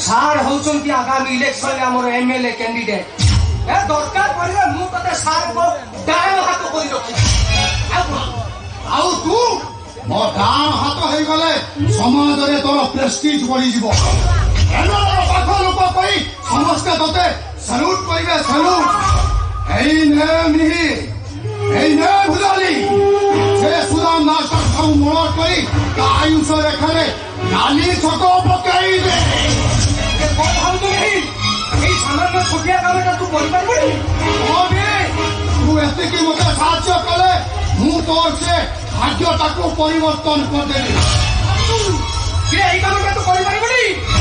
सार होउछंती आगामी इलेक्शन रे हमर एमएलए कैंडिडेट ए दरकार पड़े मु तते सार को डायन हाथ कोइ रखी आउ तू मो डान हाथ होई गले समाज रे तोर प्रेस्टीज बढ़ी जीवो एनो पाख लोक कहि समस्त तते सल्यूट करिवे सल्यूट एई ने मिहि एई ने भुलाली से सुदाम नास्ता सब मोड़ करी आयुष रेखा रे नाली छक पकाई दे ए कोन हम तो नहीं एई सामान्य छोटिया कामटा तू करि पारबी ओबे तू एते की मते साहाय्य कले मु तोर से भाग्यटा को परिवर्तन कर देबी के एई कामटा तू करि पारबी